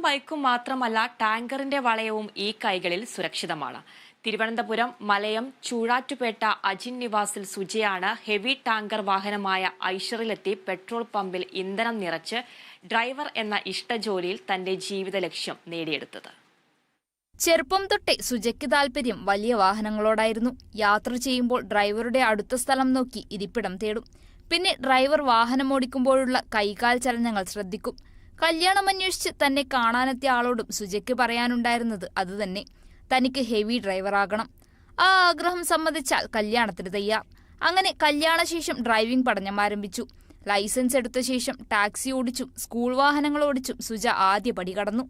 ബൈക്കും മാത്രമല്ല ടാങ്കറിന്റെ വളയവും ഈ കൈകളിൽ സുരക്ഷിതമാണ്. തിരുവനന്തപുരം മലയം ചൂഴാറ്റുപേട്ട അജിൻ നിവാസിൽ സുജയാണ് ഹെവി ടാങ്കർ വാഹനമായ ഐഷറിലെത്തി പെട്രോൾ പമ്പിൽ ഇന്ധനം നിറച്ച് ഡ്രൈവർ എന്ന ഇഷ്ടജോലിയിൽ തന്റെ ജീവിത ലക്ഷ്യം നേടിയെടുത്തത്. ചെറുപ്പം തൊട്ടേ സുജയ്ക്ക് താല്പര്യം വലിയ വാഹനങ്ങളോടായിരുന്നു. യാത്ര ചെയ്യുമ്പോൾ ഡ്രൈവറുടെ അടുത്ത സ്ഥലം നോക്കി ഇരിപ്പിടം തേടും. പിന്നെ ഡ്രൈവർ വാഹനമോടിക്കുമ്പോഴുള്ള കൈകാൽ ചലനങ്ങൾ ശ്രദ്ധിക്കും. കല്യാണം അന്വേഷിച്ച് തന്നെ കാണാനെത്തിയ ആളോടും സുജയ്ക്ക് പറയാനുണ്ടായിരുന്നത് അതുതന്നെ, തനിക്ക് ഹെവി ഡ്രൈവറാകണം. ആ ആഗ്രഹം സമ്മതിച്ചാൽ കല്യാണത്തിന് തയ്യാർ. അങ്ങനെ കല്യാണശേഷം ഡ്രൈവിംഗ് പഠനം ആരംഭിച്ചു. ലൈസൻസ് എടുത്ത ശേഷം ടാക്സി ഓടിച്ചും സ്കൂൾ വാഹനങ്ങൾ ഓടിച്ചും സുജ ആദ്യ പടി കടന്നു.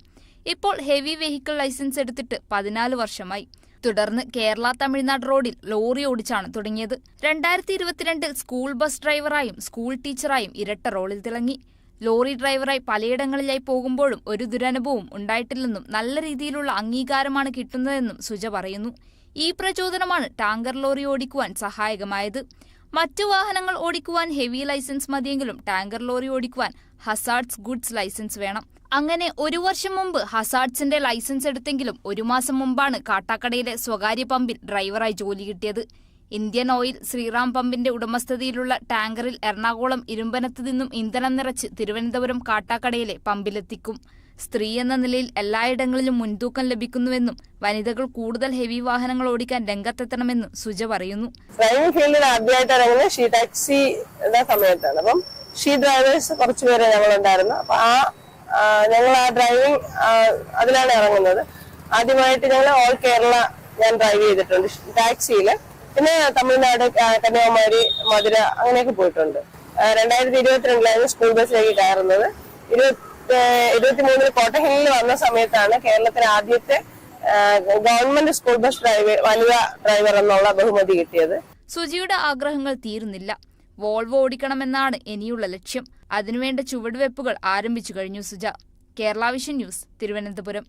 ഇപ്പോൾ ഹെവി വെഹിക്കിൾ ലൈസൻസ് എടുത്തിട്ട് 14 വർഷമായി. തുടർന്ന് കേരള തമിഴ്നാട് റോഡിൽ ലോറി ഓടിച്ചാണ് തുടങ്ങിയത്. 2022 സ്കൂൾ ബസ് ഡ്രൈവറായും സ്കൂൾ ടീച്ചറായും ഇരട്ട റോളിൽ തിളങ്ങി. ലോറി ഡ്രൈവറായി പലയിടങ്ങളിലായി പോകുമ്പോഴും ഒരു ദുരനുഭവവും ഉണ്ടായിട്ടില്ലെന്നും നല്ല രീതിയിലുള്ള അംഗീകാരമാണ് കിട്ടുന്നതെന്നും സുജ പറയുന്നു. ഈ പ്രചോദനമാണ് ടാങ്കർ ലോറി ഓടിക്കുവാൻ സഹായകമായത്. മറ്റു വാഹനങ്ങൾ ഓടിക്കുവാൻ ഹെവി ലൈസൻസ് മതിയെങ്കിലും ടാങ്കർ ലോറി ഓടിക്കുവാൻ ഹസാർഡ്സ് ഗുഡ്സ് ലൈസൻസ് വേണം. അങ്ങനെ 1 വർഷം മുമ്പ് ഹസാർഡ്സിന്റെ ലൈസൻസ് എടുത്തെങ്കിലും 1 മാസം മുമ്പാണ് കാട്ടാക്കടയിലെ സ്വകാര്യ പമ്പിൽ ഡ്രൈവറായി ജോലി കിട്ടിയത്. ഇന്ത്യൻ ഓയിൽ ശ്രീറാം പമ്പിന്റെ ഉടമസ്ഥതയിലുള്ള ടാങ്കറിൽ എറണാകുളം ഇരുമ്പനത്ത് നിന്നും ഇന്ധനം നിറച്ച് തിരുവനന്തപുരം കാട്ടാക്കടയിലെ പമ്പിലെത്തിക്കും. സ്ത്രീ എന്ന നിലയിൽ എല്ലായിടങ്ങളിലും മുൻതൂക്കം ലഭിക്കുന്നുവെന്നും വനിതകൾ കൂടുതൽ ഹെവി വാഹനങ്ങൾ ഓടിക്കാൻ രംഗത്തെത്തണമെന്നും സുജ പറയുന്നു. ഡ്രൈവിംഗ് ഫീൽഡിൽ ആദ്യമായിട്ട് ഇറങ്ങുന്നത് ഷീ ടാക്സിയുടെ സമയത്താണ്. അപ്പം ഷീ ഡ്രൈവേഴ്സ് കുറച്ചുപേരെ ഞങ്ങളുണ്ടായിരുന്നു. അപ്പൊ ഞങ്ങൾ ആ ഡ്രൈവിംഗ് അതിലാണ് ഇറങ്ങുന്നത്. ആദ്യമായിട്ട് ഞങ്ങൾ ഓൾ കേരള ഞാൻ ഡ്രൈവ് ചെയ്തിട്ടുണ്ട് ടാക്സിയില്. പിന്നെ തമിഴ്നാട്, കന്യാകുമാരി, മധുര അങ്ങനെയൊക്കെ പോയിട്ടുണ്ട്. 2022 സ്കൂൾ ബസ്സിലേക്ക് കയറുന്നത്. 2023 കോട്ടഹില്ലിൽ വന്ന സമയത്താണ് കേരളത്തിലെ ആദ്യത്തെ ഗവൺമെന്റ് സ്കൂൾ ബസ് വനിതാ ഡ്രൈവർ എന്നുള്ള ബഹുമതി കിട്ടിയത്. സുജിയുടെ ആഗ്രഹങ്ങൾ തീരുന്നില്ല. വോൾവോ ഓടിക്കണമെന്നാണ് ഇനിയുള്ള ലക്ഷ്യം. അതിനുവേണ്ട ചുവടുവെപ്പുകൾ ആരംഭിച്ചു കഴിഞ്ഞു സുജ. Kerala Vision News, Thiruvananthapuram.